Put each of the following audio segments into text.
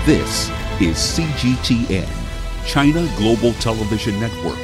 This is CGTN, China Global Television Network.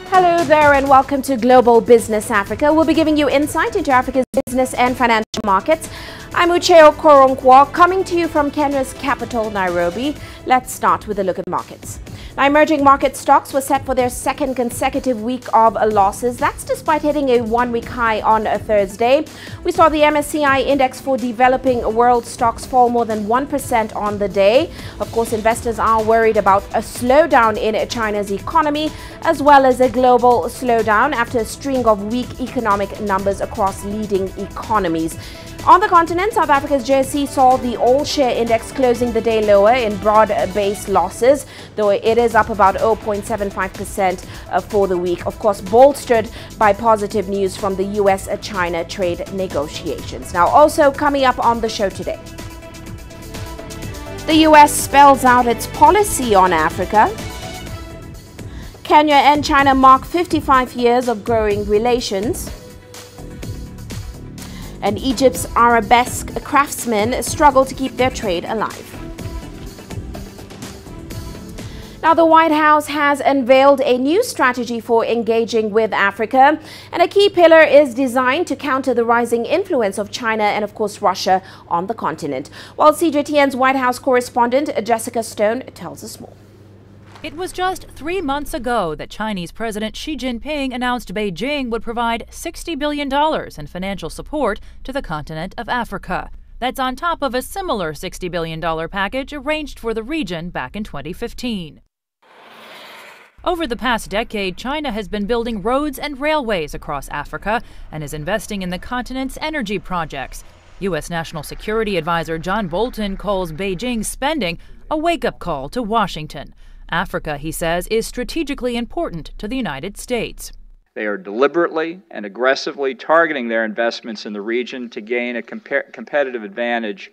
Hello there and welcome to Global Business Africa. We'll be giving you insight into Africa's business and financial markets. I'm Uche Okoronkwo, coming to you from Kenya's capital, Nairobi. Let's start with a look at markets. Now, emerging market stocks were set for their second consecutive week of losses. That's despite hitting a one-week high on a Thursday. We saw the MSCI index for developing world stocks fall more than 1% on the day. Of course, investors are worried about a slowdown in China's economy, as well as a global slowdown after a string of weak economic numbers across leading economies. On the continent, South Africa's JSE saw the all-share index closing the day lower in broad-based losses, though it is up about 0.75% for the week. Of course, bolstered by positive news from the US-China trade negotiations. Now, also coming up on the show today, the US spells out its policy on Africa. Kenya and China mark 55 years of growing relations. And Egypt's arabesque craftsmen struggle to keep their trade alive. Now, the White House has unveiled a new strategy for engaging with Africa, and a key pillar is designed to counter the rising influence of China and, of course, Russia on the continent. While CGTN's White House correspondent Jessica Stone tells us more. It was just 3 months ago that Chinese President Xi Jinping announced Beijing would provide $60 billion in financial support to the continent of Africa. That's on top of a similar $60 billion package arranged for the region back in 2015. Over the past decade, China has been building roads and railways across Africa and is investing in the continent's energy projects. U.S. National Security Advisor John Bolton calls Beijing's spending a wake-up call to Washington. Africa, he says, is strategically important to the United States. They are deliberately and aggressively targeting their investments in the region to gain a competitive advantage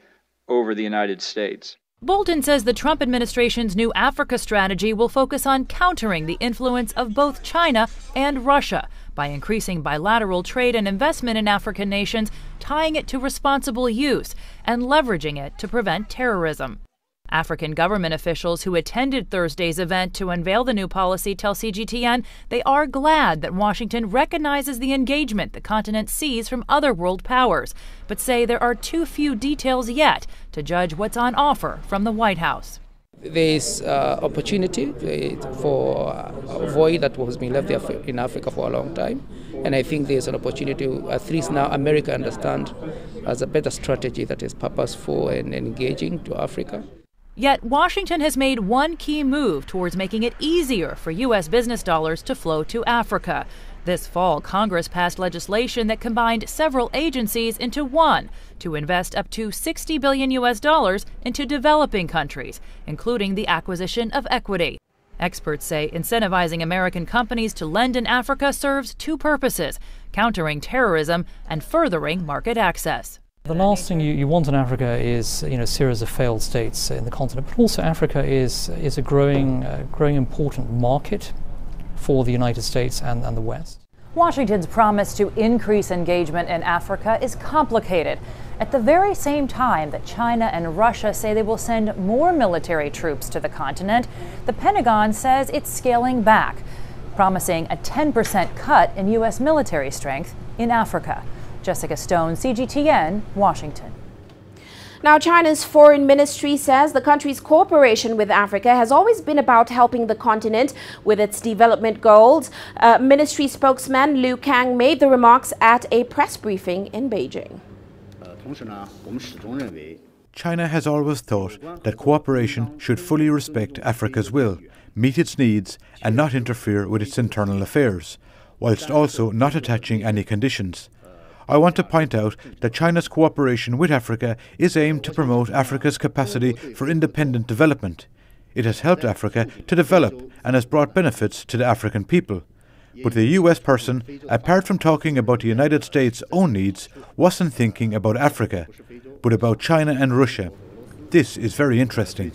over the United States. Bolton says the Trump administration's new Africa strategy will focus on countering the influence of both China and Russia by increasing bilateral trade and investment in African nations, tying it to responsible use, and leveraging it to prevent terrorism. African government officials who attended Thursday's event to unveil the new policy tell CGTN they are glad that Washington recognizes the engagement the continent sees from other world powers, but say there are too few details yet to judge what's on offer from the White House. There is opportunity for a void that has been left in Africa for a long time, and I think there's an opportunity to, at least now, America understand as a better strategy that is purposeful and engaging to Africa. Yet Washington has made one key move towards making it easier for U.S. business dollars to flow to Africa. This fall, Congress passed legislation that combined several agencies into one to invest up to $60 billion into developing countries, including the acquisition of equity. Experts say incentivizing American companies to lend in Africa serves two purposes: countering terrorism and furthering market access. The last thing you want in Africa is, a series of failed states in the continent, but also Africa is a growing important market for the United States and the West. Washington's promise to increase engagement in Africa is complicated. At the very same time that China and Russia say they will send more military troops to the continent, the Pentagon says it's scaling back, promising a 10% cut in U.S. military strength in Africa. Jessica Stone, CGTN, Washington. Now, China's foreign ministry says the country's cooperation with Africa has always been about helping the continent with its development goals. Ministry spokesman Liu Kang made the remarks at a press briefing in Beijing. China has always thought that cooperation should fully respect Africa's will, meet its needs, and not interfere with its internal affairs, whilst also not attaching any conditions. I want to point out that China's cooperation with Africa is aimed to promote Africa's capacity for independent development. It has helped Africa to develop and has brought benefits to the African people. But the US person, apart from talking about the United States' own needs, wasn't thinking about Africa, but about China and Russia. This is very interesting.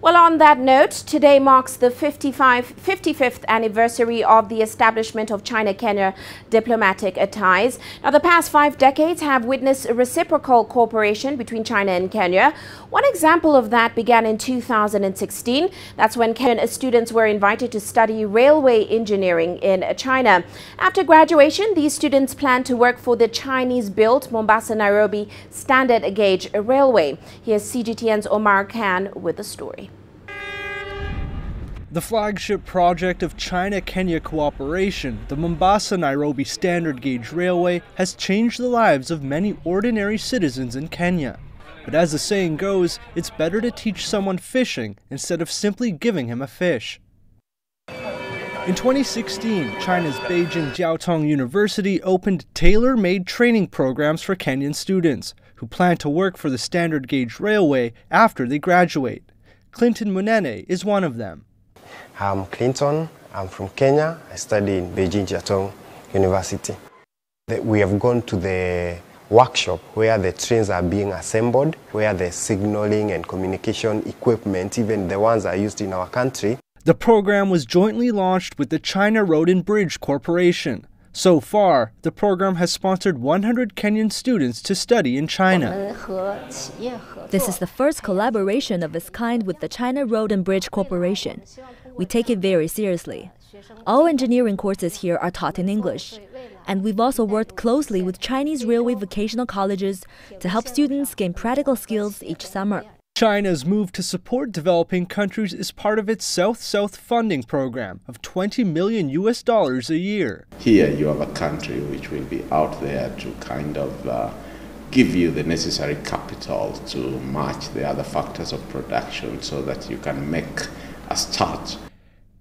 Well, on that note, today marks the 55th anniversary of the establishment of China-Kenya diplomatic ties. Now, the past 5 decades have witnessed reciprocal cooperation between China and Kenya. One example of that began in 2016. That's when Kenyan students were invited to study railway engineering in China. After graduation, these students plan to work for the Chinese-built Mombasa-Nairobi standard gauge railway. Here's CGTN's Omar Khan with the story. The flagship project of China-Kenya cooperation, the Mombasa-Nairobi Standard Gauge Railway, has changed the lives of many ordinary citizens in Kenya. But as the saying goes, it's better to teach someone fishing instead of simply giving him a fish. In 2016, China's Beijing Jiaotong University opened tailor-made training programs for Kenyan students who plan to work for the Standard Gauge Railway after they graduate. Clinton Munene is one of them. I'm Clinton. I'm from Kenya. I study in Beijing Jiaotong University. We have gone to the workshop where the trains are being assembled, where the signaling and communication equipment, even the ones that are used in our country. The program was jointly launched with the China Road and Bridge Corporation. So far, the program has sponsored 100 Kenyan students to study in China. This is the first collaboration of its kind with the China Road and Bridge Corporation. We take it very seriously. All engineering courses here are taught in English. And we've also worked closely with Chinese railway vocational colleges to help students gain practical skills each summer. China's move to support developing countries is part of its South-South funding program of $20 million a year. Here you have a country which will be out there to kind of give you the necessary capital to match the other factors of production so that you can make a start.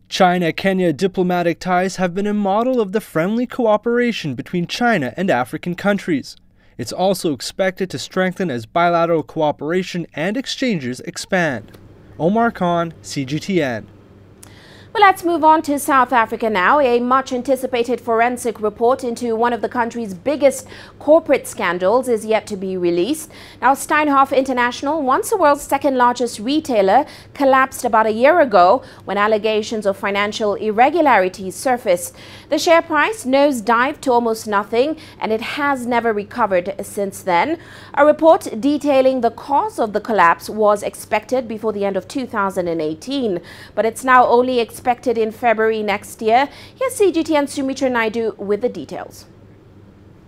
China-Kenya diplomatic ties have been a model of the friendly cooperation between China and African countries. It's also expected to strengthen as bilateral cooperation and exchanges expand. Omar Khan, CGTN. Well, let's move on to South Africa now. A much-anticipated forensic report into one of the country's biggest corporate scandals is yet to be released. Now, Steinhoff International, once the world's second-largest retailer, collapsed about a year ago when allegations of financial irregularities surfaced. The share price nosedived to almost nothing, and it has never recovered since then. A report detailing the cause of the collapse was expected before the end of 2018, but it's now only expected in February next year. Here's CGTN Sumitra Naidu with the details.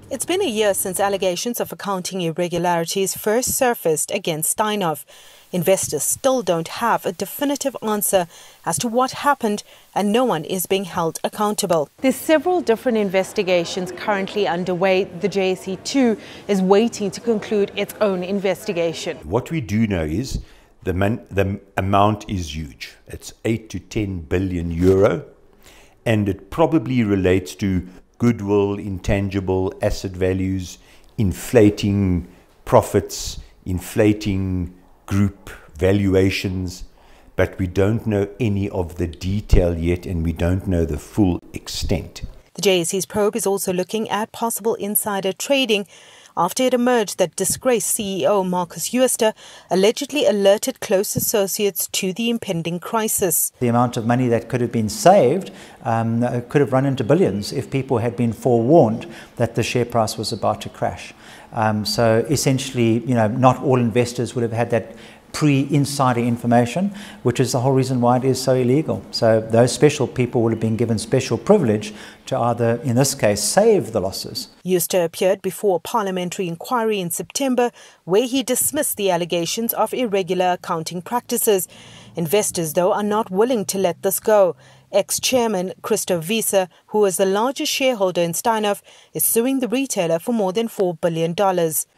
It's been a year since allegations of accounting irregularities first surfaced against Steinhoff. Investors still don't have a definitive answer as to what happened, and no one is being held accountable. There's several different investigations currently underway. The JSE too is waiting to conclude its own investigation. What we do know is the amount is huge. It's 8 to 10 billion euro, and it probably relates to goodwill, intangible asset values, inflating profits, inflating group valuations, but we don't know any of the detail yet, and we don't know the full extent. The JSE's probe is also looking at possible insider trading after it emerged that disgraced CEO Marcus Uester allegedly alerted close associates to the impending crisis. The amount of money that could have been saved could have run into billions if people had been forewarned that the share price was about to crash. So essentially, not all investors would have had that pre-insider information, which is the whole reason why it is so illegal. So those special people would have been given special privilege to either, in this case, save the losses. Uester appeared before a parliamentary inquiry in September where he dismissed the allegations of irregular accounting practices. Investors, though, are not willing to let this go. Ex-chairman Christo Wiese, who is the largest shareholder in Steinhoff, is suing the retailer for more than $4 billion.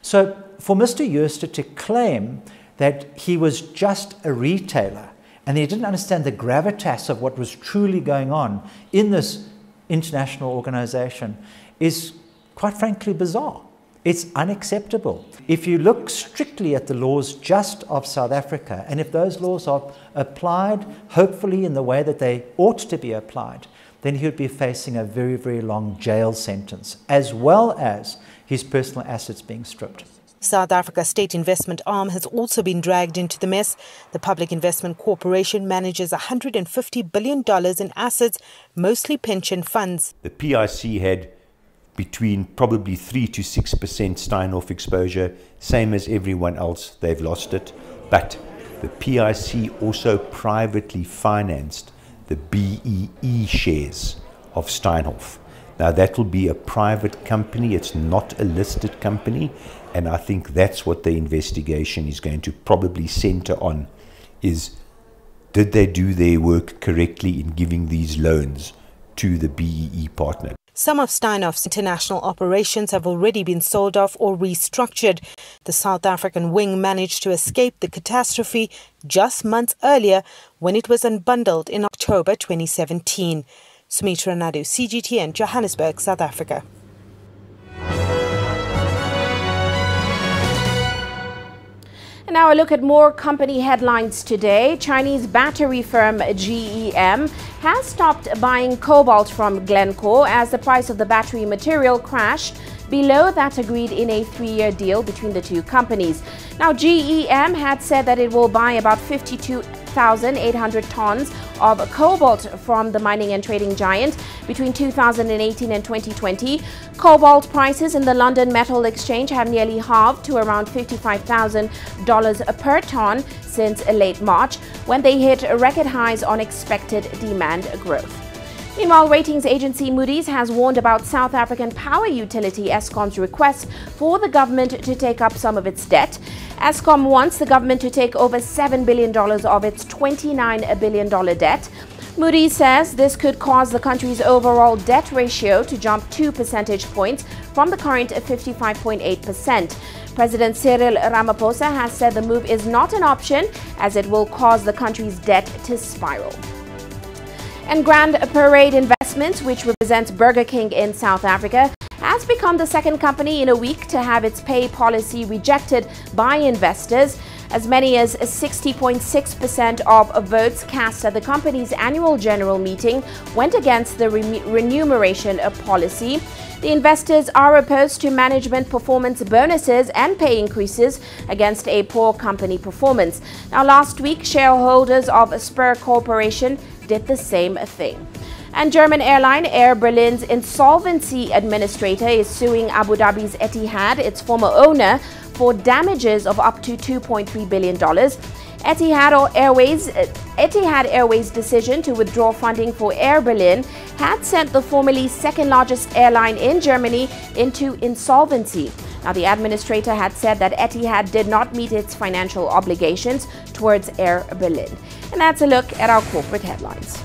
So for Mr. Uester to claim that he was just a retailer and he didn't understand the gravitas of what was truly going on in this international organization is, quite frankly, bizarre. It's unacceptable. If you look strictly at the laws just of South Africa, and if those laws are applied, hopefully in the way that they ought to be applied, then he would be facing a very, very long jail sentence, as well as his personal assets being stripped. South Africa's state investment arm has also been dragged into the mess. The Public Investment Corporation manages $150 billion in assets, mostly pension funds. The PIC had between probably 3 to 6% Steinhoff exposure, same as everyone else. They've lost it. But the PIC also privately financed the BEE shares of Steinhoff. Now that will be a private company, it's not a listed company, and I think that's what the investigation is going to probably center on, is did they do their work correctly in giving these loans to the BEE partner? Some of Steinhoff's international operations have already been sold off or restructured. The South African wing managed to escape the catastrophe just months earlier when it was unbundled in October 2017. Sumitra Nadu, CGTN, Johannesburg, South Africa. And now a look at more company headlines today. Chinese battery firm GEM has stopped buying cobalt from Glencore as the price of the battery material crashed below that agreed in a 3-year deal between the two companies. Now, GEM had said that it will buy about 52,800 tons of cobalt from the mining and trading giant between 2018 and 2020. Cobalt prices in the London Metal Exchange have nearly halved to around $55,000 per ton since late March, when they hit record highs on expected demand growth. Meanwhile, ratings agency Moody's has warned about South African power utility Eskom's request for the government to take up some of its debt. Eskom wants the government to take over $7 billion of its $29 billion debt. Moody's says this could cause the country's overall debt ratio to jump 2 percentage points from the current 55.8%. President Cyril Ramaphosa has said the move is not an option as it will cause the country's debt to spiral. And Grand Parade Investments, which represents Burger King in South Africa, has become the second company in a week to have its pay policy rejected by investors. As many as 60.6% of votes cast at the company's annual general meeting went against the remuneration policy. The investors are opposed to management performance bonuses and pay increases against a poor company performance. Now, last week, shareholders of Spur Corporation did the same thing. And German airline Air Berlin's insolvency administrator is suing Abu Dhabi's Etihad, its former owner, for damages of up to $2.3 billion. Etihad Airways' decision to withdraw funding for Air Berlin had sent the formerly second largest airline in Germany into insolvency. Now, the administrator had said that Etihad did not meet its financial obligations towards Air Berlin. And that's a look at our corporate headlines.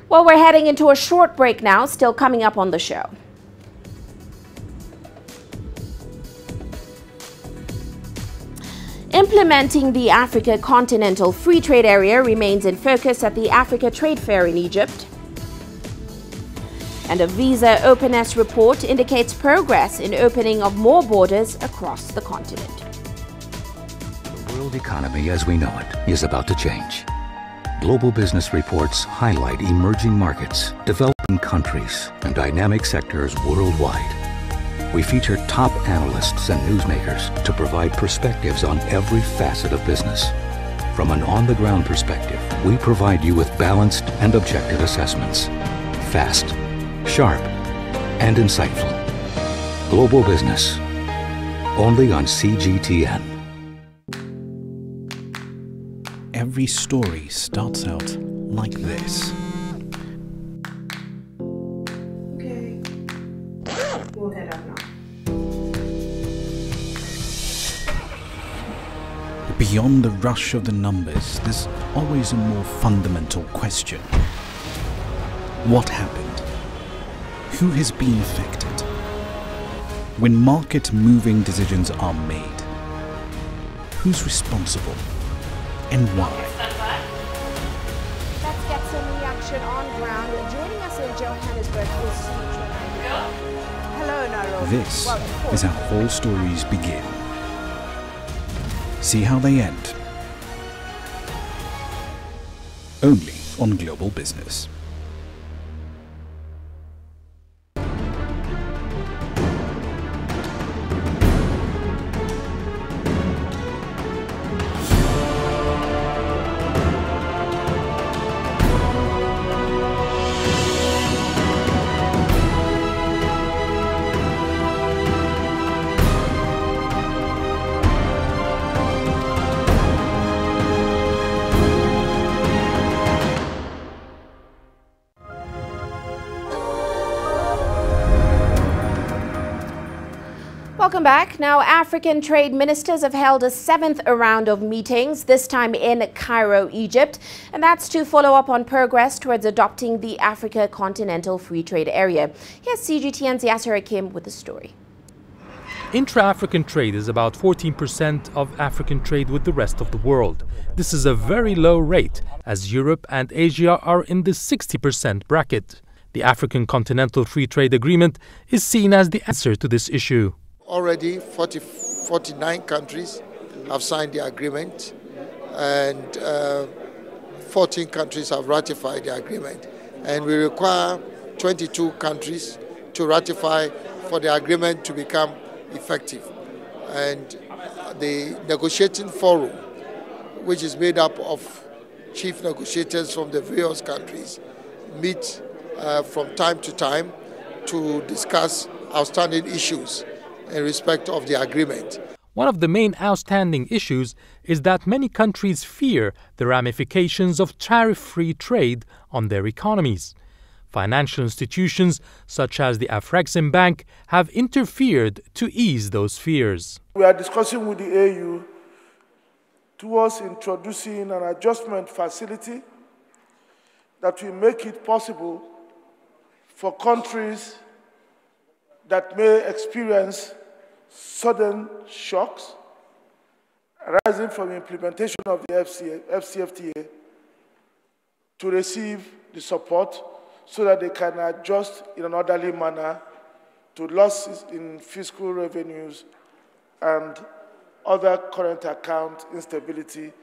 Well, we're heading into a short break now, still coming up on the show. Implementing the Africa Continental Free Trade Area remains in focus at the Africa Trade Fair in Egypt. And a visa openness report indicates progress in opening of more borders across the continent. The world economy as we know it is about to change. Global business reports highlight emerging markets, developing countries, and dynamic sectors worldwide. We feature top analysts and newsmakers to provide perspectives on every facet of business. From an on-the-ground perspective, we provide you with balanced and objective assessments. Fast, sharp, and insightful. Global Business. Only on CGTN. Every story starts out like this. Okay. We'll head up now. Beyond the rush of the numbers, there's always a more fundamental question. What happened? Who has been affected? When market-moving decisions are made, who's responsible? And why? Let's get some reaction on ground. Joining us in Johannesburg is Hello, Nairobi. This is how all stories begin. See how they end. Only on Global Business. Welcome back. Now, African trade ministers have held a 7th round of meetings, this time in Cairo, Egypt, and that's to follow up on progress towards adopting the Africa Continental Free Trade Area. Here's CGTN's Yasser Hakim with the story. Intra-African trade is about 14% of African trade with the rest of the world. This is a very low rate, as Europe and Asia are in the 60% bracket. The African Continental Free Trade Agreement is seen as the answer to this issue. Already 49 countries have signed the agreement, and 14 countries have ratified the agreement. And we require 22 countries to ratify for the agreement to become effective. And the negotiating forum, which is made up of chief negotiators from the various countries, meet from time to time to discuss outstanding issues in respect of the agreement. One of the main outstanding issues is that many countries fear the ramifications of tariff-free trade on their economies. Financial institutions such as the Afrexim Bank have interfered to ease those fears. We are discussing with the AU towards introducing an adjustment facility that will make it possible for countries that may experience sudden shocks arising from implementation of the FCFTA to receive the support so that they can adjust in an orderly manner to losses in fiscal revenues and other current account instability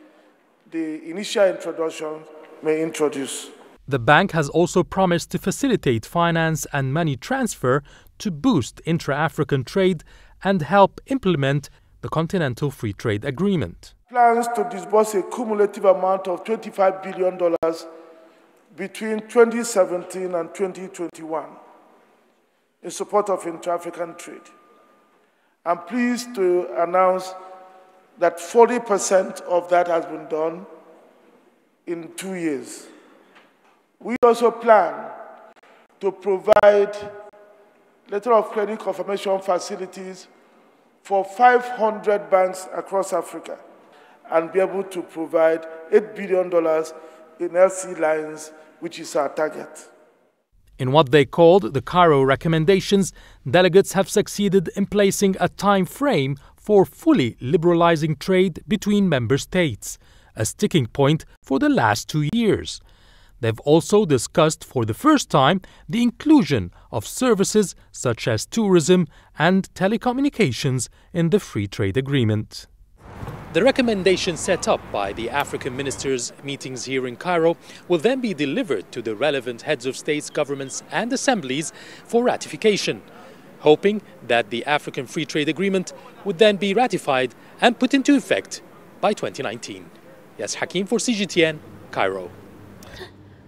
the initial introduction may introduce. The bank has also promised to facilitate finance and money transfer to boost intra-African trade and help implement the Continental Free Trade Agreement. Plans to disburse a cumulative amount of $25 billion between 2017 and 2021 in support of intra-African trade. I'm pleased to announce that 40% of that has been done in 2 years. We also plan to provide letter of credit confirmation facilities for 500 banks across Africa and be able to provide $8 billion in LC lines, which is our target. In what they called the Cairo recommendations, delegates have succeeded in placing a time frame for fully liberalizing trade between member states, a sticking point for the last 2 years. They've also discussed for the first time the inclusion of services such as tourism and telecommunications in the Free Trade Agreement. The recommendations set up by the African ministers' meetings here in Cairo will then be delivered to the relevant heads of states, governments and assemblies for ratification, hoping that the African Free Trade Agreement would then be ratified and put into effect by 2019. Yes, Hakim for CGTN, Cairo.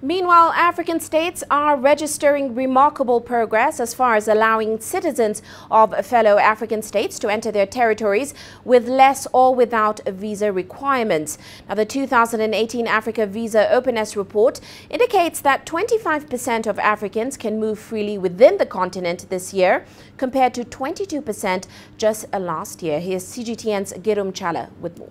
Meanwhile, African states are registering remarkable progress as far as allowing citizens of fellow African states to enter their territories with less or without visa requirements. Now, the 2018 Africa Visa Openness Report indicates that 25% of Africans can move freely within the continent this year, compared to 22% just last year. Here's CGTN's Girum Chala with more.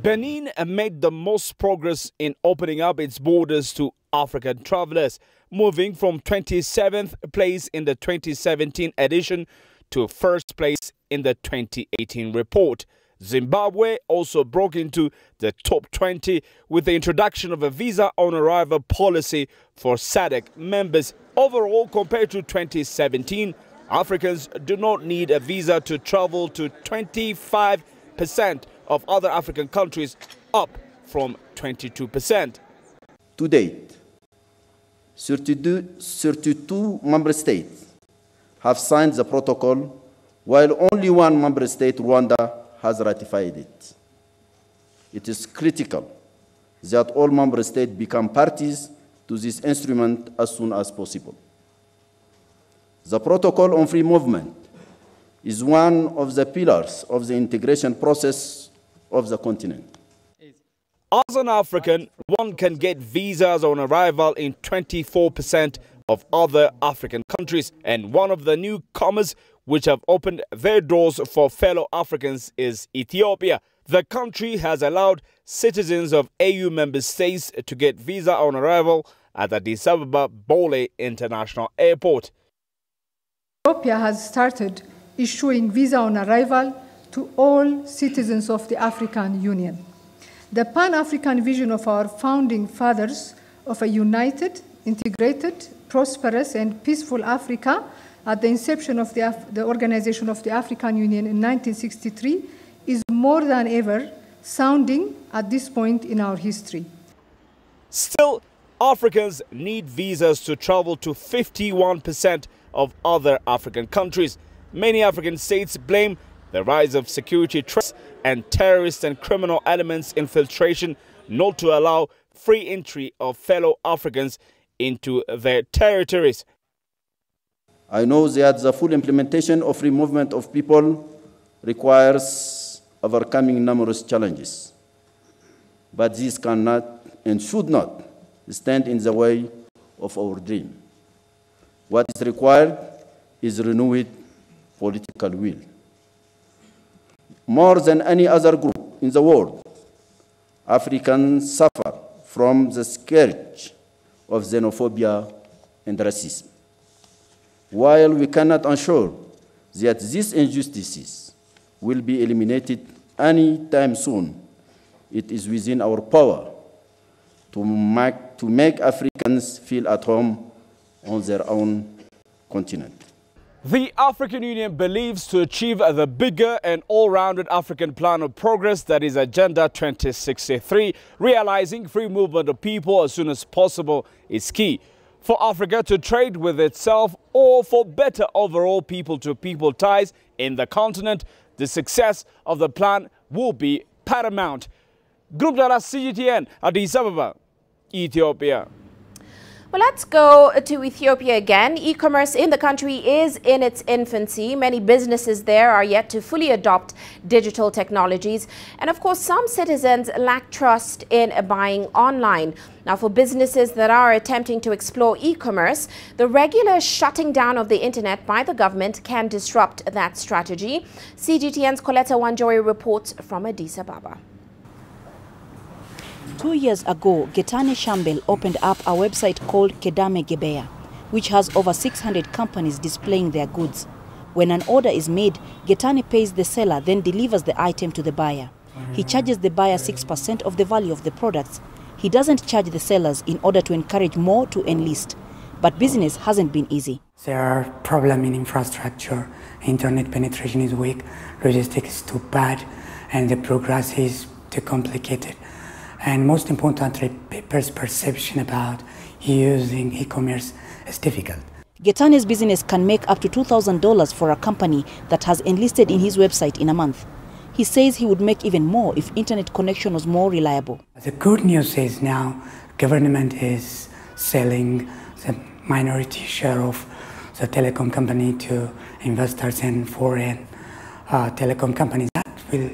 Benin made the most progress in opening up its borders to African travelers, moving from 27th place in the 2017 edition to first place in the 2018 report. Zimbabwe also broke into the top 20 with the introduction of a visa on arrival policy for SADC members. Overall, compared to 2017, Africans do not need a visa to travel to 25% of other African countries, up from 22%. To date, 32 member states have signed the protocol, while only one member state, Rwanda, has ratified it. It is critical that all member states become parties to this instrument as soon as possible. The Protocol on Free Movement is one of the pillars of the integration process of the continent. As an African, one can get visas on arrival in 24% of other African countries. And one of the newcomers which have opened their doors for fellow Africans is Ethiopia. The country has allowed citizens of AU member states to get visa on arrival at Addis Ababa Bole International Airport. Ethiopia has started issuing visa on arrival to all citizens of the African Union. The Pan-African vision of our founding fathers of a united, integrated, prosperous and peaceful Africa at the inception of the Organization of the African Union in 1963 is more than ever sounding at this point in our history. Still, Africans need visas to travel to 51% of other African countries. Many African states blame the rise of security threats and terrorist and criminal elements infiltration not to allow free entry of fellow Africans into their territories. I know that the full implementation of free movement of people requires overcoming numerous challenges, but these cannot and should not stand in the way of our dream. What is required is renewed political will. More than any other group in the world, Africans suffer from the scourge of xenophobia and racism. While we cannot ensure that these injustices will be eliminated anytime soon, it is within our power to make Africans feel at home on their own continent. The African Union believes to achieve the bigger and all-rounded African plan of progress that is Agenda 2063, realizing free movement of people as soon as possible is key. For Africa to trade with itself or for better overall people-to-people ties in the continent, the success of the plan will be paramount. Group Data CGTN, Addis Ababa, Ethiopia. Well, let's go to Ethiopia again. E-commerce in the country is in its infancy. Many businesses there are yet to fully adopt digital technologies. And of course, some citizens lack trust in buying online. Now, for businesses that are attempting to explore e-commerce, the regular shutting down of the internet by the government can disrupt that strategy. CGTN's Coletta Wanjoy reports from Addis Ababa. 2 years ago, Getane Shambel opened up a website called Kedame Gebeya, which has over 600 companies displaying their goods. When an order is made, Getane pays the seller, then delivers the item to the buyer. He charges the buyer 6% of the value of the products. He doesn't charge the sellers in order to encourage more to enlist. But business hasn't been easy. There are problems in infrastructure. Internet penetration is weak, logistics is too bad, and the progress is too complicated. And most importantly, people's perception about using e-commerce is difficult. Getane's business can make up to $2,000 for a company that has enlisted in his website in a month. He says he would make even more if internet connection was more reliable. The good news is now government is selling the minority share of the telecom company to investors and foreign telecom companies. That will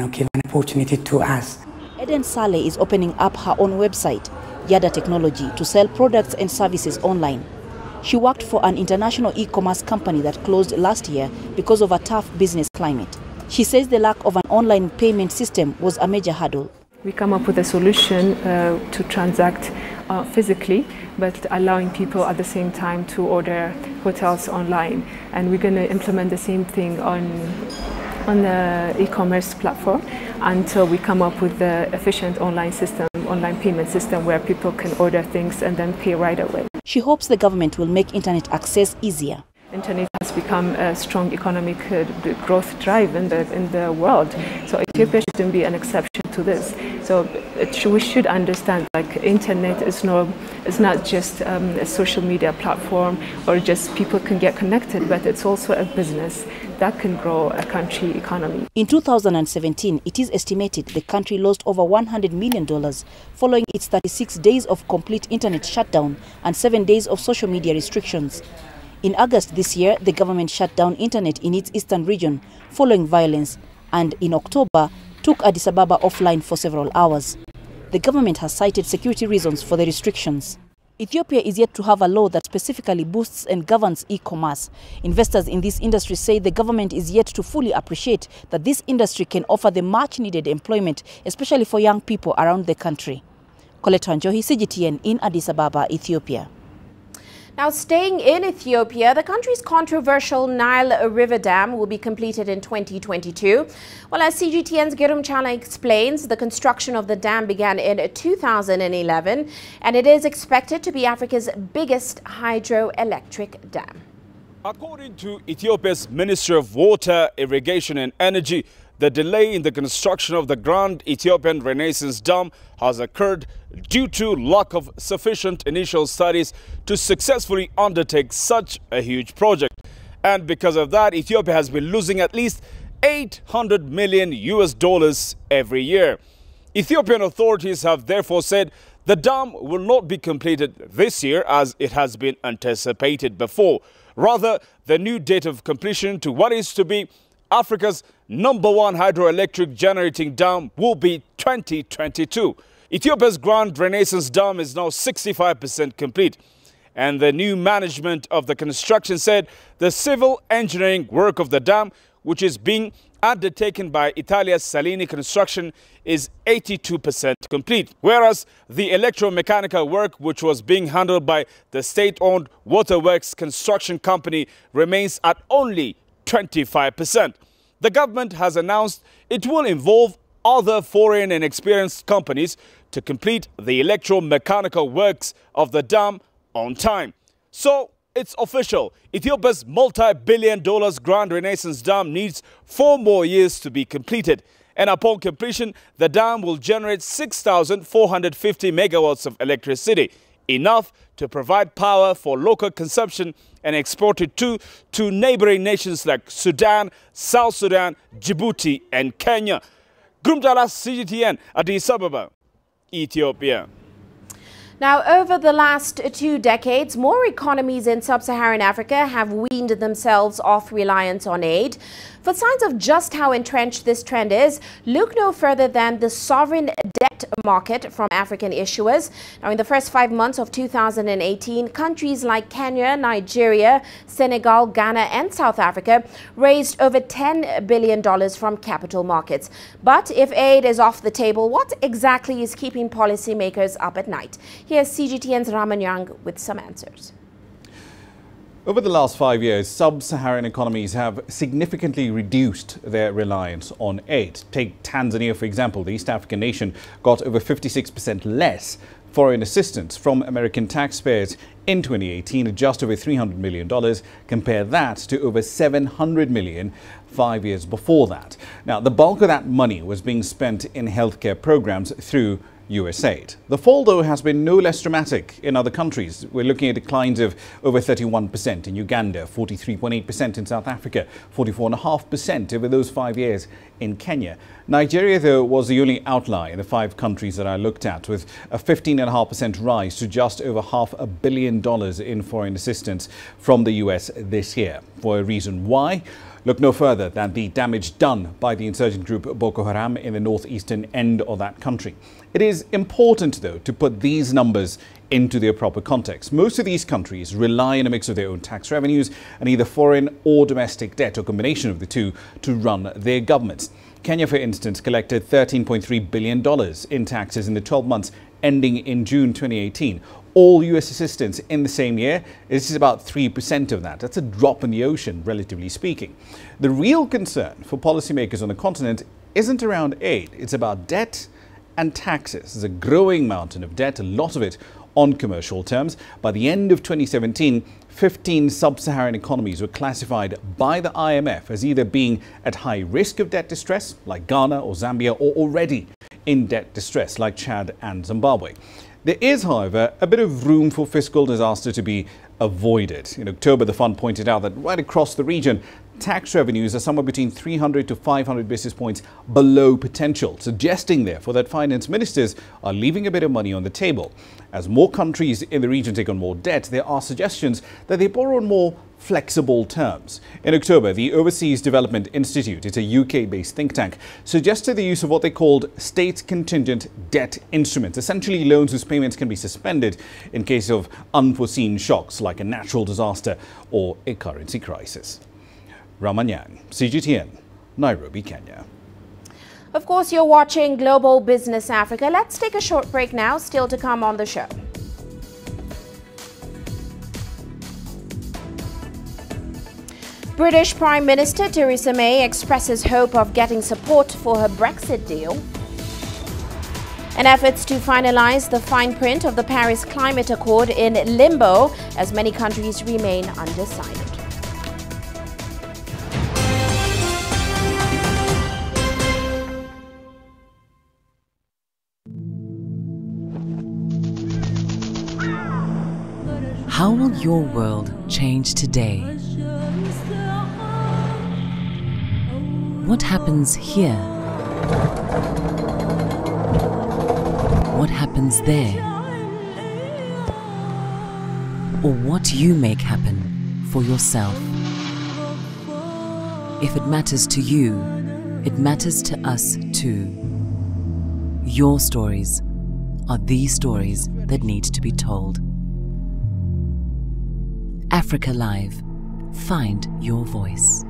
give an opportunity to us. Eden Saleh is opening up her own website, Yada Technology, to sell products and services online. She worked for an international e-commerce company that closed last year because of a tough business climate. She says the lack of an online payment system was a major hurdle. We come up with a solution to transact physically, but allowing people at the same time to order hotels online. And we're going to implement the same thing on the e-commerce platform until we come up with the efficient online payment system where people can order things and then pay right away. She hopes the government will make internet access easier. Internet has become a strong economic growth drive in the world, so Ethiopia shouldn't be an exception to this. So we should understand, like, internet is not just a social media platform or just people can get connected, but it's also a business that can grow a country economy. In 2017, it is estimated the country lost over $100 million following its 36 days of complete internet shutdown and 7 days of social media restrictions. In August this year, the government shut down internet in its eastern region following violence, and in October took Addis Ababa offline for several hours. The government has cited security reasons for the restrictions. Ethiopia is yet to have a law that specifically boosts and governs e-commerce. Investors in this industry say the government is yet to fully appreciate that this industry can offer the much-needed employment, especially for young people around the country. Colette Wanjohi, CGTN in Addis Ababa, Ethiopia. Now, staying in Ethiopia, the country's controversial Nile River Dam will be completed in 2022. Well, as CGTN's Girum Chala explains, the construction of the dam began in 2011, and it is expected to be Africa's biggest hydroelectric dam. According to Ethiopia's Ministry of Water, Irrigation and Energy, the delay in the construction of the Grand Ethiopian Renaissance Dam has occurred due to lack of sufficient initial studies to successfully undertake such a huge project. And because of that, Ethiopia has been losing at least $800 million every year. Ethiopian authorities have therefore said the dam will not be completed this year as it has been anticipated before. Rather, the new date of completion to what is to be Africa's #1 hydroelectric generating dam will be 2022. Ethiopia's Grand Renaissance Dam is now 65% complete. And the new management of the construction said the civil engineering work of the dam, which is being undertaken by Italia's Salini Construction, is 82% complete. Whereas the electromechanical work, which was being handled by the state-owned Waterworks Construction Company, remains at only 25%. The government has announced it will involve other foreign and experienced companies to complete the electromechanical works of the dam on time. So it's official. Ethiopia's multi-billion-dollar Grand Renaissance Dam needs 4 more years to be completed. And upon completion, the dam will generate 6,450 megawatts of electricity, enough to provide power for local consumption and export it to neighboring nations like Sudan, South Sudan, Djibouti and Kenya. Grumtala, CGTN, Addis Ababa, Ethiopia. Now, over the last 2 decades, more economies in sub-Saharan Africa have weaned themselves off reliance on aid. For signs of just how entrenched this trend is, look no further than the sovereign debt market from African issuers. Now, in the first 5 months of 2018, countries like Kenya, Nigeria, Senegal, Ghana and South Africa raised over $10 billion from capital markets. But if aid is off the table, what exactly is keeping policymakers up at night? Here's CGTN's Raman Yang with some answers. Over the last 5 years, sub-Saharan economies have significantly reduced their reliance on aid. Take Tanzania, for example. The East African nation got over 56% less foreign assistance from American taxpayers in 2018, just over $300 million. Compare that to over $700 million 5 years before that. Now, the bulk of that money was being spent in healthcare programs through USAID. The fall, though, has been no less dramatic in other countries. We're looking at declines of over 31% in Uganda, 43.8% in South Africa, 44.5% over those 5 years in Kenya. Nigeria, though, was the only outlier in the 5 countries that I looked at, with a 15.5% rise to just over $500 million in foreign assistance from the US this year. For a reason why? Look no further than the damage done by the insurgent group Boko Haram in the northeastern end of that country. It is important, though, to put these numbers into their proper context. Most of these countries rely on a mix of their own tax revenues and either foreign or domestic debt, or combination of the two, to run their governments. Kenya, for instance, collected $13.3 billion in taxes in the 12 months ending in June 2018. All US assistance in the same year is about 3% of that. That's a drop in the ocean, relatively speaking. The real concern for policymakers on the continent isn't around aid. It's about debt and taxes. There's a growing mountain of debt, a lot of it on commercial terms. By the end of 2017, 15 sub-Saharan economies were classified by the IMF as either being at high risk of debt distress, like Ghana or Zambia, or already in debt distress, like Chad and Zimbabwe. There is, however, a bit of room for fiscal disaster to be avoided. In October, the fund pointed out that right across the region, tax revenues are somewhere between 300 to 500 basis points below potential, suggesting therefore that finance ministers are leaving a bit of money on the table. As more countries in the region take on more debt, there are suggestions that they borrow on more flexible terms. In October, the Overseas Development Institute, it's a UK-based think tank, suggested the use of what they called state contingent debt instruments, essentially loans whose payments can be suspended in case of unforeseen shocks like a natural disaster or a currency crisis. Ramanyan, CGTN, Nairobi, Kenya. Of course, you're watching Global Business Africa. Let's take a short break now, still to come on the show. British Prime Minister Theresa May expresses hope of getting support for her Brexit deal. And efforts to finalize the fine print of the Paris Climate Accord in limbo as many countries remain undecided. How will your world change today? What happens here? What happens there? Or what you make happen for yourself? If it matters to you, it matters to us too. Your stories are the stories that need to be told. Africa Live. Find your voice.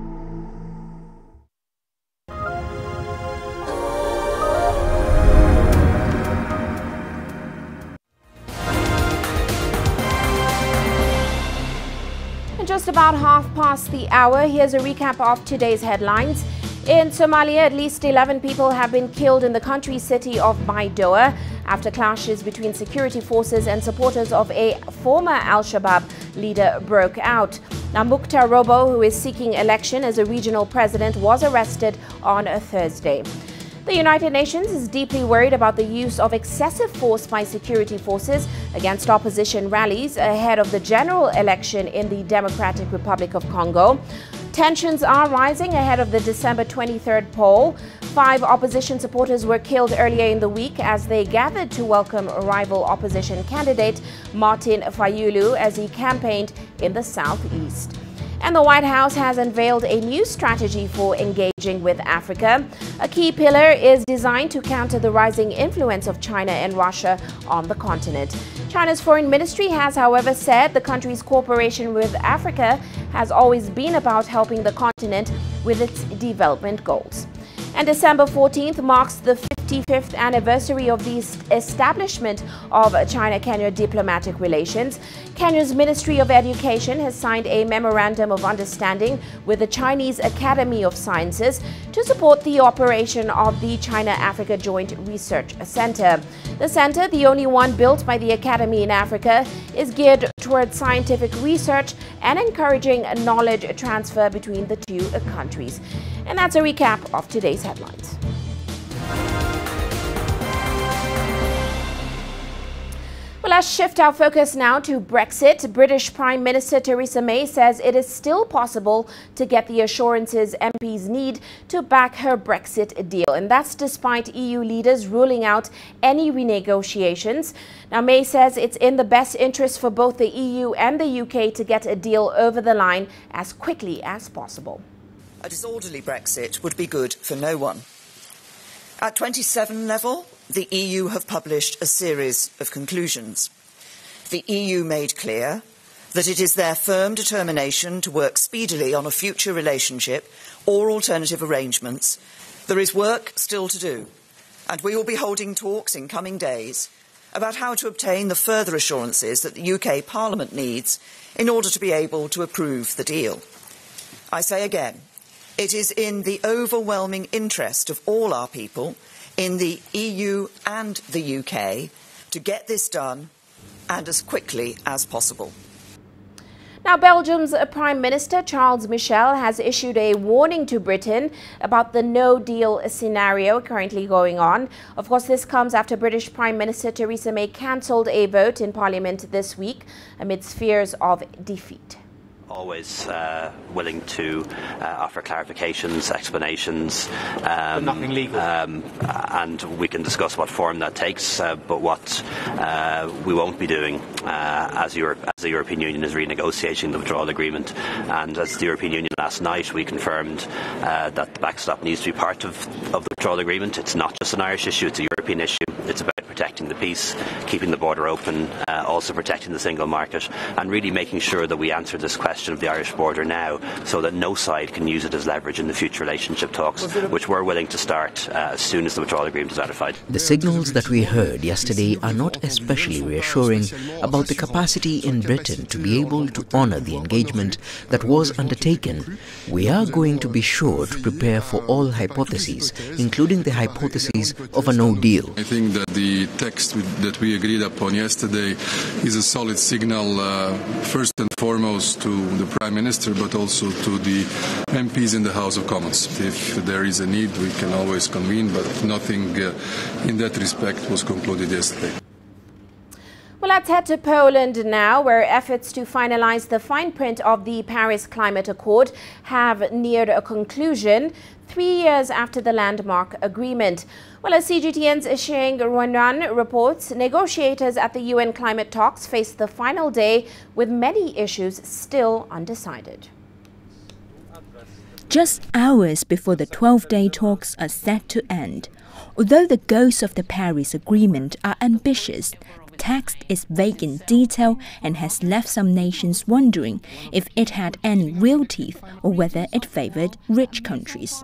Just about 1:30. Here's a recap of today's headlines. In Somalia, at least 11 people have been killed in the country city of Baidoa after clashes between security forces and supporters of a former Al-Shabaab leader broke out. Now, Mukhtar Robo, who is seeking election as a regional president, was arrested on a Thursday. The United Nations is deeply worried about the use of excessive force by security forces against opposition rallies ahead of the general election in the Democratic Republic of Congo. Tensions are rising ahead of the December 23rd poll. 5 opposition supporters were killed earlier in the week as they gathered to welcome rival opposition candidate Martin Fayulu as he campaigned in the southeast. And the White House has unveiled a new strategy for engaging with Africa. A key pillar is designed to counter the rising influence of China and Russia on the continent. China's foreign ministry has, however, said the country's cooperation with Africa has always been about helping the continent with its development goals. And December 14th marks the 55th anniversary of the establishment of China-Kenya diplomatic relations. Kenya's Ministry of Education has signed a memorandum of understanding with the Chinese Academy of Sciences to support the operation of the China-Africa Joint Research Center. The center, the only one built by the Academy in Africa, is geared towards scientific research and encouraging knowledge transfer between the two countries. And that's a recap of today's headlines. Well, let's shift our focus now to Brexit. British Prime Minister Theresa May says it is still possible to get the assurances MPs need to back her Brexit deal. And that's despite EU leaders ruling out any renegotiations. Now, May says it's in the best interest for both the EU and the UK to get a deal over the line as quickly as possible. A disorderly Brexit would be good for no one. At 27 level, the EU have published a series of conclusions. The EU made clear that it is their firm determination to work speedily on a future relationship or alternative arrangements. There is work still to do, and we will be holding talks in coming days about how to obtain the further assurances that the UK Parliament needs in order to be able to approve the deal. I say again, it is in the overwhelming interest of all our people in the EU and the UK to get this done and as quickly as possible. Now, Belgium's Prime Minister Charles Michel has issued a warning to Britain about the no-deal scenario currently going on. Of course, this comes after British Prime Minister Theresa May cancelled a vote in Parliament this week amidst fears of defeat. Always willing to offer clarifications, explanations, but nothing legal. And we can discuss what form that takes. But what we won't be doing as the European Union is renegotiating the withdrawal agreement, and as the European Union last night, we confirmed that the backstop needs to be part of the withdrawal agreement. It's not just an Irish issue; it's a European issue. It's about protecting the peace, keeping the border open, also protecting the single market, and really making sure that we answer this question of the Irish border now, so that no side can use it as leverage in the future relationship talks, which we're willing to start as soon as the withdrawal agreement is ratified. The signals that we heard yesterday are not especially reassuring about the capacity in Britain to be able to honour the engagement that was undertaken. We are going to be sure to prepare for all hypotheses, including the hypothesis of a no deal. I think that the text that we agreed upon yesterday is a solid signal, first and foremost to the Prime Minister, but also to the MPs in the House of Commons. If there is a need, we can always convene, but nothing in that respect was concluded yesterday. Well, let's head to Poland now, where efforts to finalize the fine print of the Paris Climate Accord have neared a conclusion 3 years after the landmark agreement. Well, as CGTN's Sheng Ruanan reports, negotiators at the UN climate talks face the final day with many issues still undecided. Just hours before the 12-day talks are set to end. Although the goals of the Paris Agreement are ambitious, the text is vague in detail and has left some nations wondering if it had any real teeth or whether it favoured rich countries.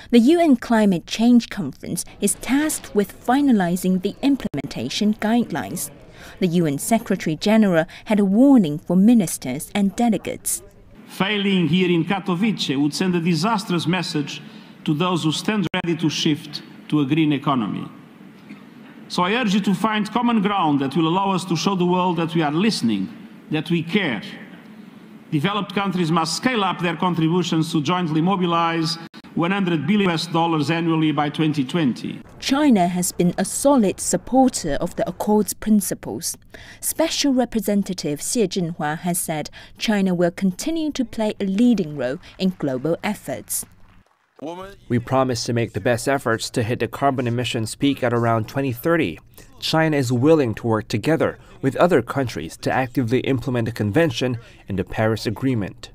The UN Climate Change Conference is tasked with finalizing the implementation guidelines. The UN Secretary-General had a warning for ministers and delegates. Failing here in Katowice would send a disastrous message to those who stand ready to shift to a green economy. So I urge you to find common ground that will allow us to show the world that we are listening, that we care. Developed countries must scale up their contributions to jointly mobilize $100 billion annually by 2020. China has been a solid supporter of the Accord's principles. Special Representative Xie Zhenhua has said China will continue to play a leading role in global efforts. We promise to make the best efforts to hit the carbon emissions peak at around 2030. China is willing to work together with other countries to actively implement the convention and the Paris Agreement.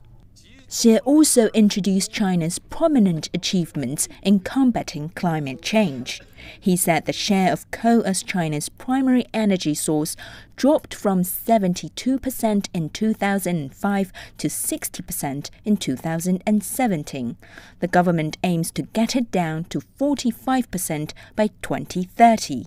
Xie also introduced China's prominent achievements in combating climate change. He said the share of coal as China's primary energy source dropped from 72% in 2005 to 60% in 2017. The government aims to get it down to 45% by 2030.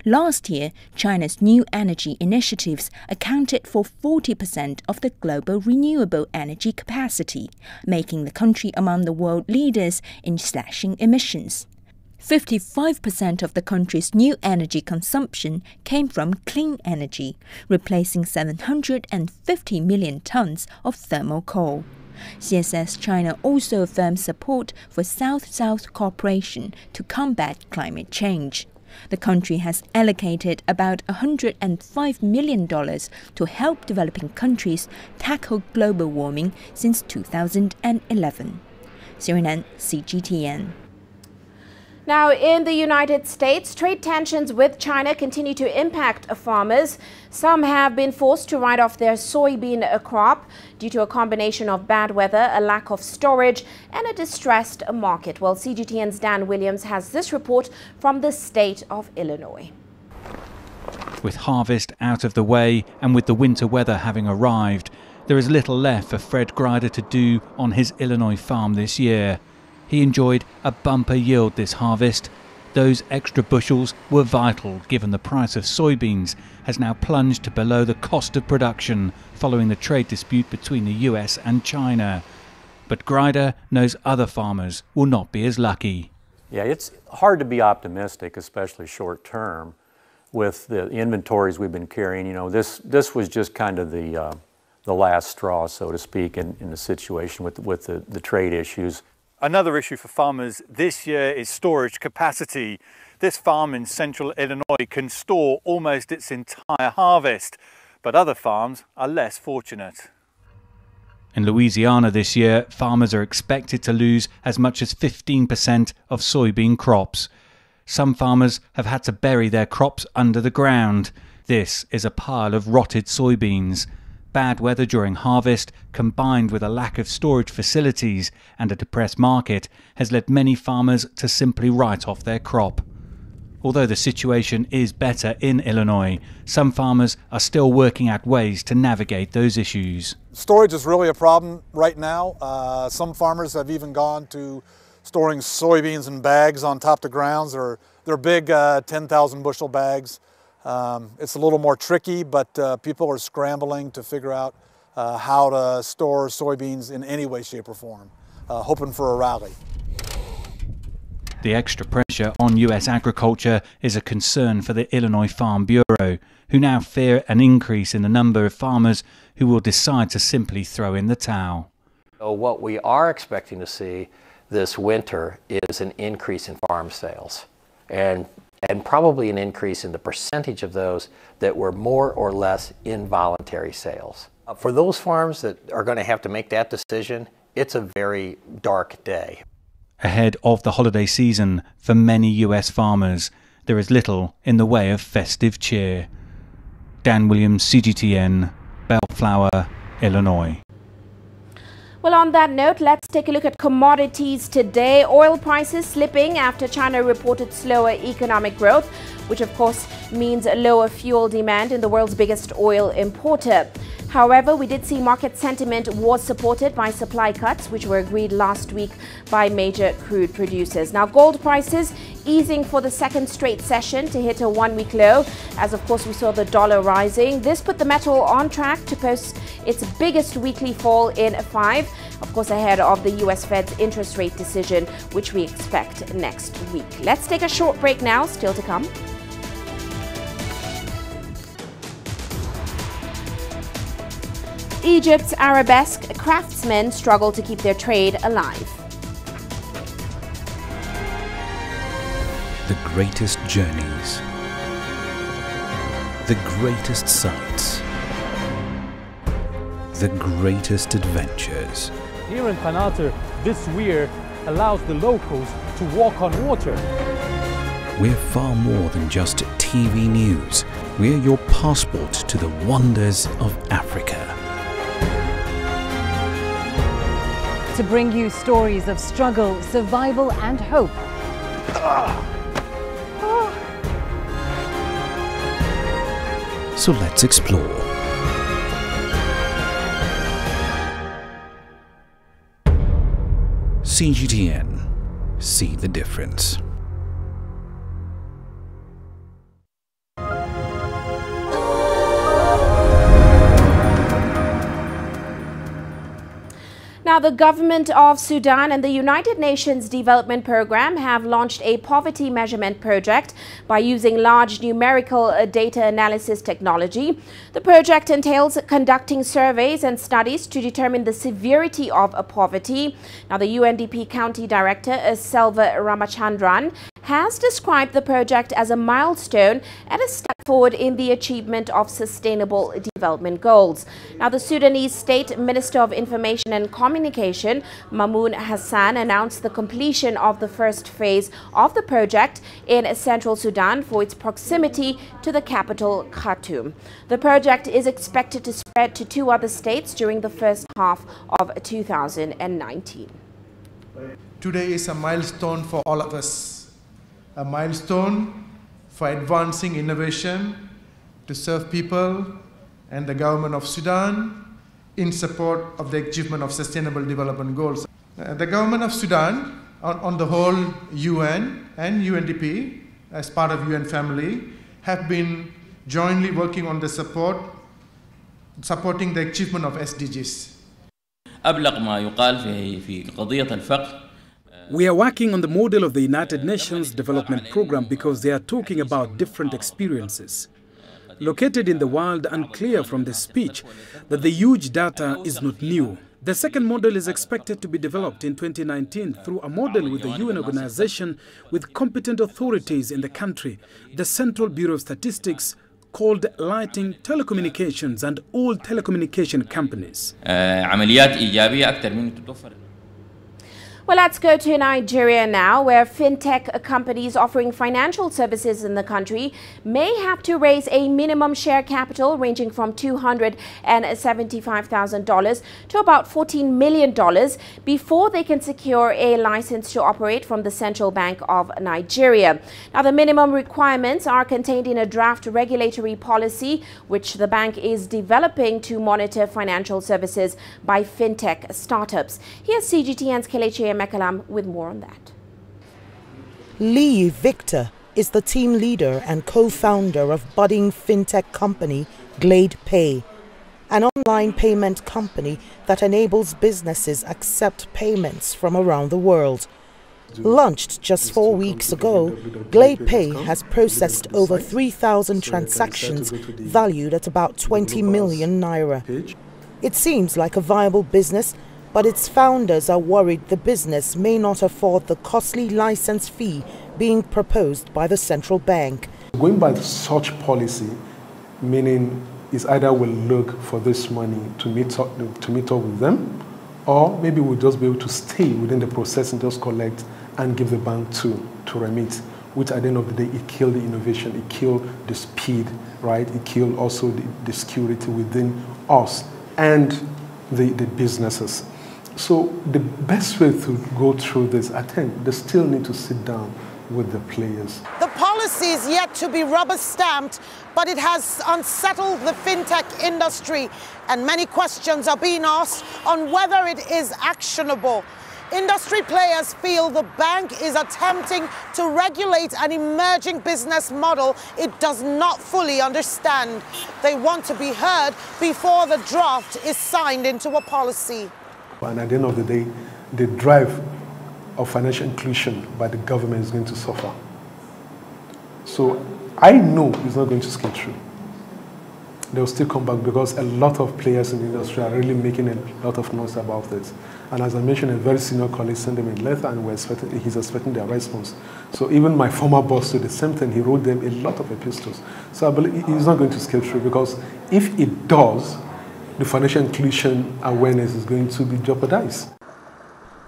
Last year, China's new energy initiatives accounted for 40% of the global renewable energy capacity, making the country among the world leaders in slashing emissions. 55% of the country's new energy consumption came from clean energy, replacing 750 million tons of thermal coal. Xie says China also affirms support for South-South cooperation to combat climate change. The country has allocated about $105 million to help developing countries tackle global warming since 2011. Suriname, CGTN. Now, in the United States, trade tensions with China continue to impact farmers. Some have been forced to write off their soybean crop due to a combination of bad weather, a lack of storage, and a distressed market. Well, CGTN's Dan Williams has this report from the state of Illinois. With harvest out of the way and with the winter weather having arrived, there is little left for Fred Grider to do on his Illinois farm this year. He enjoyed a bumper yield this harvest. Those extra bushels were vital given the price of soybeans has now plunged to below the cost of production following the trade dispute between the US and China. But Grider knows other farmers will not be as lucky. Yeah, it's hard to be optimistic, especially short term, with the inventories we've been carrying. You know, this was just kind of the last straw, so to speak, in the situation with the trade issues. Another issue for farmers this year is storage capacity. This farm in central Illinois can store almost its entire harvest, but other farms are less fortunate. In Louisiana this year, farmers are expected to lose as much as 15% of soybean crops. Some farmers have had to bury their crops under the ground. This is a pile of rotted soybeans. Bad weather during harvest, combined with a lack of storage facilities and a depressed market, has led many farmers to simply write off their crop. Although the situation is better in Illinois, some farmers are still working out ways to navigate those issues. Storage is really a problem right now. Some farmers have even gone to storing soybeans in bags on top of the grounds. They're big 10,000 bushel bags. It's a little more tricky, but people are scrambling to figure out how to store soybeans in any way, shape, or form, hoping for a rally. The extra pressure on US agriculture is a concern for the Illinois Farm Bureau, who now fear an increase in the number of farmers who will decide to simply throw in the towel. So what we are expecting to see this winter is an increase in farm sales, and probably an increase in the percentage of those that were more or less involuntary sales. For those farms that are going to have to make that decision, it's a very dark day. Ahead of the holiday season, for many US farmers, there is little in the way of festive cheer. Dan Williams, CGTN, Bellflower, Illinois. Well, on that note, let's take a look at commodities today. Oil prices slipping after China reported slower economic growth, which of course means lower fuel demand in the world's biggest oil importer. However, we did see market sentiment was supported by supply cuts, which were agreed last week by major crude producers. Now, gold prices easing for the second straight session to hit a one-week low, as of course we saw the dollar rising. This put the metal on track to post its biggest weekly fall in 5, of course ahead of the US Fed's interest rate decision, which we expect next week. Let's take a short break now, still to come. Egypt's arabesque craftsmen struggle to keep their trade alive. The greatest journeys, the greatest sights, the greatest adventures. Here in Qanater, this weir allows the locals to walk on water. We're far more than just TV news. We're your passport to the wonders of Africa. To bring you stories of struggle, survival and hope. So let's explore. CGTN. See the difference. Now, the government of Sudan and the United Nations Development Programme have launched a poverty measurement project by using large numerical data analysis technology. The project entails conducting surveys and studies to determine the severity of poverty. Now, the UNDP County Director, Selva Ramachandran, has described the project as a milestone and a step forward in the achievement of sustainable development goals. Now, the Sudanese State Minister of Information and Communication, Mamoun Hassan, announced the completion of the first phase of the project in central Sudan for its proximity to the capital, Khartoum. The project is expected to spread to 2 other states during the first half of 2019. Today is a milestone for all of us. A milestone for advancing innovation to serve people and the government of Sudan in support of the achievement of sustainable development goals. The government of Sudan, on the whole, UN and UNDP, as part of UN family, have been jointly working on the supporting the achievement of SDGs. أبلغ ما يقال في قضية الفقر. We are working on the model of the United Nations Development Programme because they are talking about different experiences. Located in the world, unclear from the speech that the huge data is not new. The second model is expected to be developed in 2019 through a model with the UN organization with competent authorities in the country, the Central Bureau of Statistics, called lighting, telecommunications and all telecommunication companies. عمليات إيجابية أكثر من تتوفر. Well, let's go to Nigeria now, where fintech companies offering financial services in the country may have to raise a minimum share capital ranging from $275,000 to about $14 million before they can secure a license to operate from the Central Bank of Nigeria. Now, the minimum requirements are contained in a draft regulatory policy which the bank is developing to monitor financial services by fintech startups. Here's CGTN's Kelechi Mekalam with more on that. Lee Victor is the team leader and co-founder of budding fintech company Glade Pay, an online payment company that enables businesses accept payments from around the world. Launched just 4 weeks ago, Glade Pay has processed over 3,000 transactions valued at about 20 million naira. It seems like a viable business, but its founders are worried the business may not afford the costly license fee being proposed by the central bank. Going by such policy, meaning is either we'll look for this money to meet up with them, or maybe we'll just be able to stay within the process and just collect and give the bank to remit, which at the end of the day, it killed the innovation, it killed the speed, right? It killed also the security within us and the businesses. So the best way to go through this, I think they still need to sit down with the players. The policy is yet to be rubber-stamped, but it has unsettled the fintech industry, and many questions are being asked on whether it is actionable. Industry players feel the bank is attempting to regulate an emerging business model it does not fully understand. They want to be heard before the draft is signed into a policy. And at the end of the day, the drive of financial inclusion by the government is going to suffer. So I know it's not going to scale through. They'll still come back because a lot of players in the industry are really making a lot of noise about this. And as I mentioned, a very senior colleague sent them a letter and he's expecting their response. So even my former boss did the same thing. He wrote them a lot of epistles. So I believe it's not going to scale through because if it does, the financial inclusion awareness is going to be jeopardized.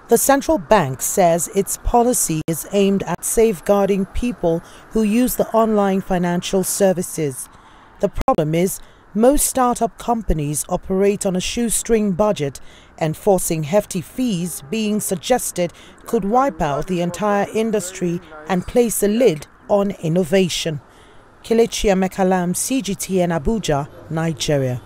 The central bank says its policy is aimed at safeguarding people who use the online financial services. The problem is, most startup companies operate on a shoestring budget, and forcing hefty fees being suggested could wipe out the entire industry and place a lid on innovation. Kelechi Mekalam, CGTN, Abuja, Nigeria.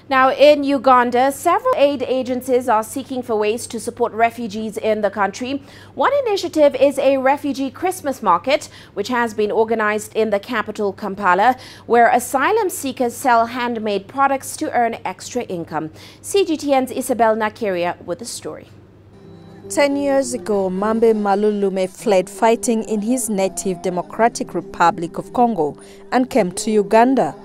Now, in Uganda, several aid agencies are seeking for ways to support refugees in the country. One initiative is a refugee Christmas market, which has been organized in the capital, Kampala, where asylum seekers sell handmade products to earn extra income. CGTN's Isabel Nakiria with the story. 10 years ago, Mambe Malulume fled fighting in his native Democratic Republic of Congo and came to Uganda.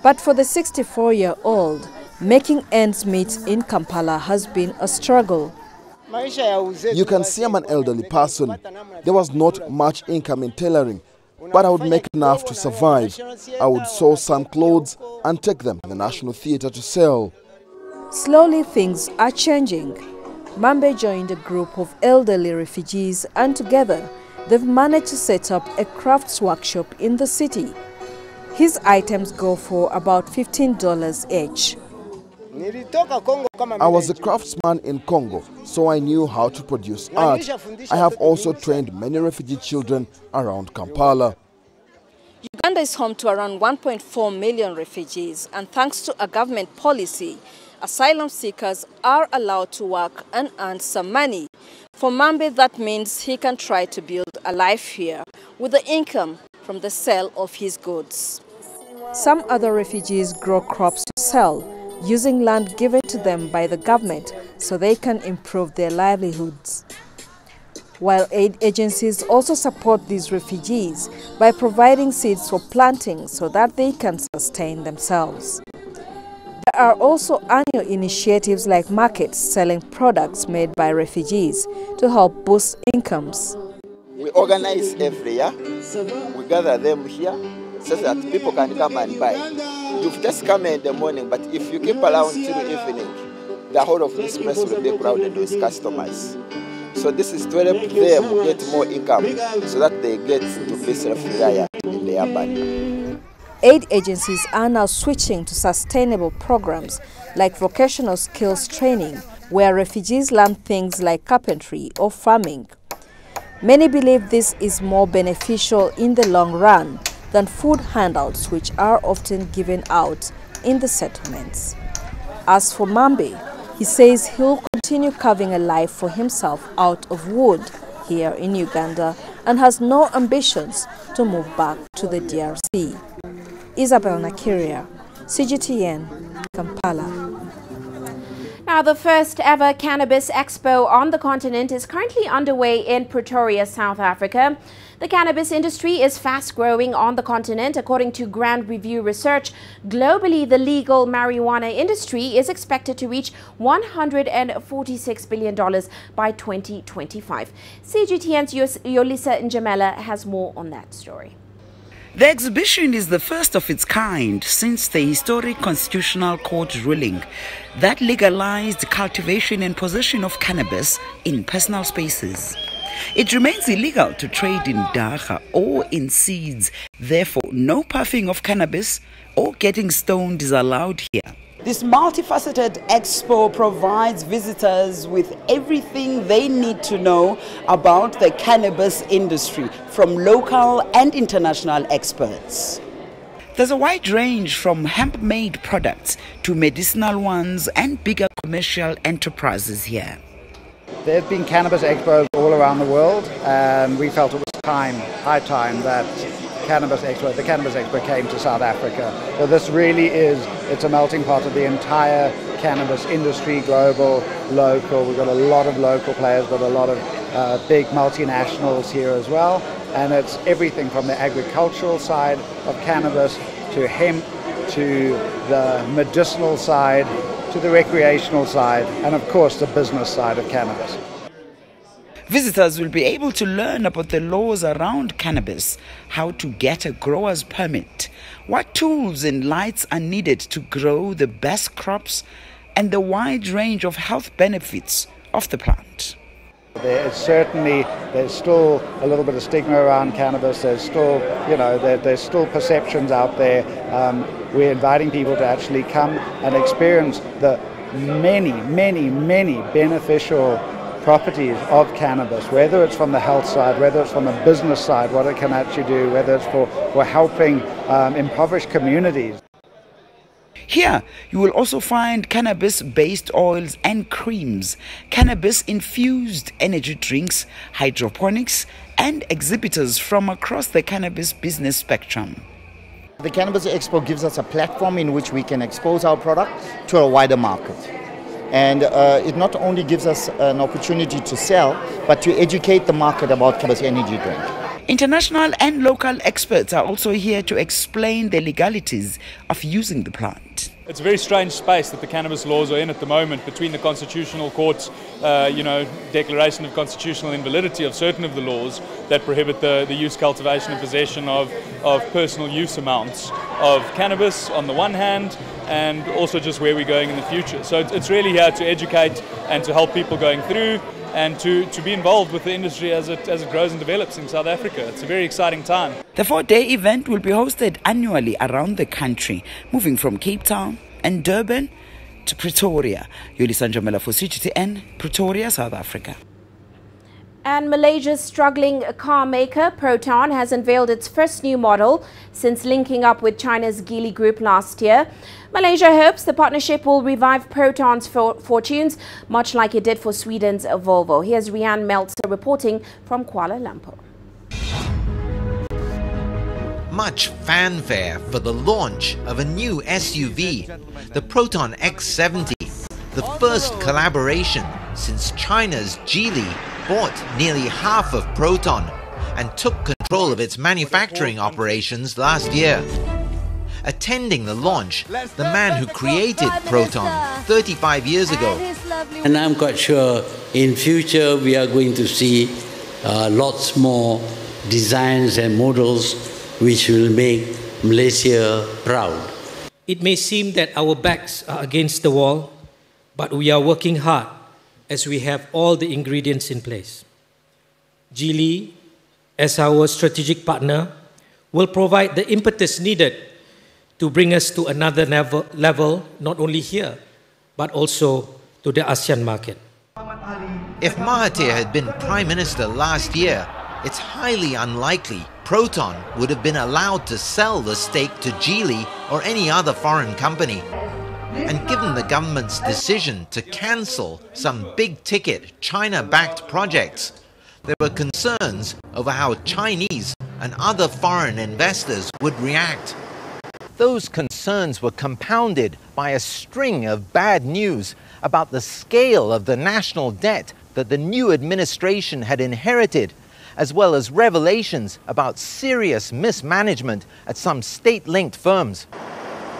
But for the 64-year-old, making ends meet in Kampala has been a struggle. You can see I'm an elderly person. There was not much income in tailoring, but I would make enough to survive. I would sew some clothes and take them to the National Theatre to sell. Slowly things are changing. Mambe joined a group of elderly refugees, and together they've managed to set up a crafts workshop in the city. His items go for about $15 each. I was a craftsman in Congo, so I knew how to produce art. I have also trained many refugee children around Kampala. Uganda is home to around 1.4 million refugees, and thanks to a government policy, asylum seekers are allowed to work and earn some money. For Mambe, that means he can try to build a life here with the income from the sale of his goods. Some other refugees grow crops to sell, using land given to them by the government so they can improve their livelihoods. While aid agencies also support these refugees by providing seeds for planting so that they can sustain themselves. There are also annual initiatives like markets selling products made by refugees to help boost incomes. We organize every year. We gather them here, so that people can come and buy. You've just come in the morning, but if you keep around till evening, the whole of this place will be crowded with customers. So this is to help them get more income so that they get to be self-reliant in the urban. Aid agencies are now switching to sustainable programs like vocational skills training, where refugees learn things like carpentry or farming. Many believe this is more beneficial in the long run than food handouts, which are often given out in the settlements. As for Mambe, he says he'll continue carving a life for himself out of wood here in Uganda and has no ambitions to move back to the DRC. Isabel Nakiria, CGTN, Kampala. Now, the first ever Cannabis Expo on the continent is currently underway in Pretoria, South Africa. The cannabis industry is fast growing on the continent. According to Grand Review Research, globally, the legal marijuana industry is expected to reach $146 billion by 2025. CGTN's Yolisa Njamela has more on that story. The exhibition is the first of its kind since the historic Constitutional Court ruling that legalized cultivation and possession of cannabis in personal spaces. It remains illegal to trade in dagga or in seeds. Therefore, no puffing of cannabis or getting stoned is allowed here. This multifaceted expo provides visitors with everything they need to know about the cannabis industry from local and international experts. There's a wide range from hemp-made products to medicinal ones and bigger commercial enterprises here. There have been cannabis expos all around the world, and we felt it was high time that the Cannabis Expo came to South Africa. So this really it's a melting pot of the entire cannabis industry, global, local. We've got a lot of local players, but a lot of big multinationals here as well. And it's everything from the agricultural side of cannabis to hemp, to the medicinal side, to the recreational side, and of course the business side of cannabis. Visitors will be able to learn about the laws around cannabis, how to get a grower's permit, what tools and lights are needed to grow the best crops, and the wide range of health benefits of the plant. There's still a little bit of stigma around cannabis. There's still, there's still perceptions out there. We're inviting people to actually come and experience the many beneficial properties of cannabis, whether it's from the health side, whether it's from the business side, what it can actually do, whether it's for helping impoverished communities. Here, you will also find cannabis-based oils and creams, cannabis-infused energy drinks, hydroponics, and exhibitors from across the cannabis business spectrum. The Cannabis Expo gives us a platform in which we can expose our product to a wider market. And it not only gives us an opportunity to sell, but to educate the market about cannabis energy drink. International and local experts are also here to explain the legalities of using the plant. It's a very strange space that the cannabis laws are in at the moment, between the Constitutional Court's declaration of constitutional invalidity of certain of the laws that prohibit the use, cultivation and possession of personal use amounts of cannabis on the one hand, and also just where we're going in the future. So it's really here to educate and to help people going through and to be involved with the industry as it grows and develops in South Africa. It's a very exciting time. The 4-day event will be hosted annually around the country, moving from Cape Town and Durban to Pretoria. Yolisa Njamela for CGTN, Pretoria, South Africa. And Malaysia's struggling car maker Proton has unveiled its first new model since linking up with China's Geely Group last year. Malaysia hopes the partnership will revive Proton's fortunes, much like it did for Sweden's Volvo. Here's Rianne Meltzer reporting from Kuala Lumpur. Much fanfare for the launch of a new SUV, the Proton X70, the first collaboration since China's Geely bought nearly half of Proton and took control of its manufacturing operations last year. Attending the launch, the man who created Proton 35 years ago. And I'm quite sure in future we are going to see lots more designs and models which will make Malaysia proud. It may seem that our backs are against the wall, but we are working hard as we have all the ingredients in place. Geely, as our strategic partner, will provide the impetus needed to bring us to another level, not only here, but also to the ASEAN market. If Mahathir had been Prime Minister last year, it's highly unlikely Proton would have been allowed to sell the stake to Geely or any other foreign company. And given the government's decision to cancel some big-ticket China-backed projects, there were concerns over how Chinese and other foreign investors would react. Those concerns were compounded by a string of bad news about the scale of the national debt that the new administration had inherited, as well as revelations about serious mismanagement at some state-linked firms.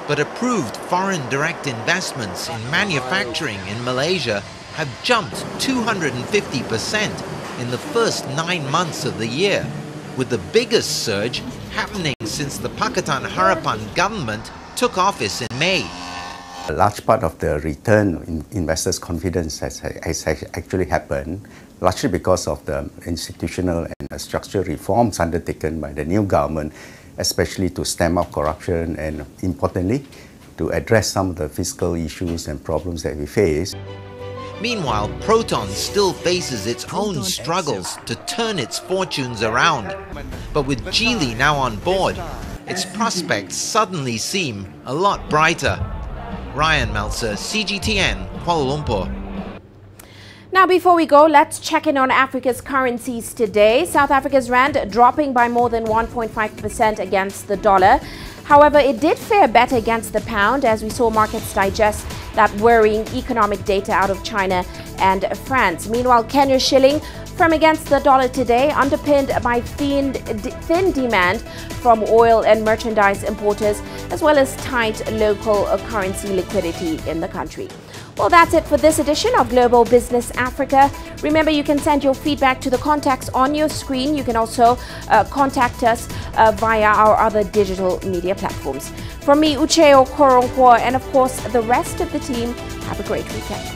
But approved foreign direct investments in manufacturing in Malaysia have jumped 250% in the first 9 months of the year, with the biggest surge happening since the Pakatan Harapan government took office in May. A large part of the return in investors' confidence has actually happened, largely because of the institutional and structural reforms undertaken by the new government, especially to stem out corruption and, importantly, to address some of the fiscal issues and problems that we face. Meanwhile, Proton still faces its own struggles to turn its fortunes around. But with Geely now on board, its prospects suddenly seem a lot brighter. Ryan Meltzer, CGTN, Kuala Lumpur. Now, before we go, let's check in on Africa's currencies today. South Africa's rand dropping by more than 1.5% against the dollar. However, it did fare better against the pound as we saw markets digest that worrying economic data out of China and France. Meanwhile, Kenya's shilling firm against the dollar today, underpinned by thin demand from oil and merchandise importers, as well as tight local currency liquidity in the country. Well, that's it for this edition of Global Business Africa. Remember, you can send your feedback to the contacts on your screen. You can also contact us via our other digital media platforms. From me, Uche Okoronkwo, and of course the rest of the team, have a great weekend.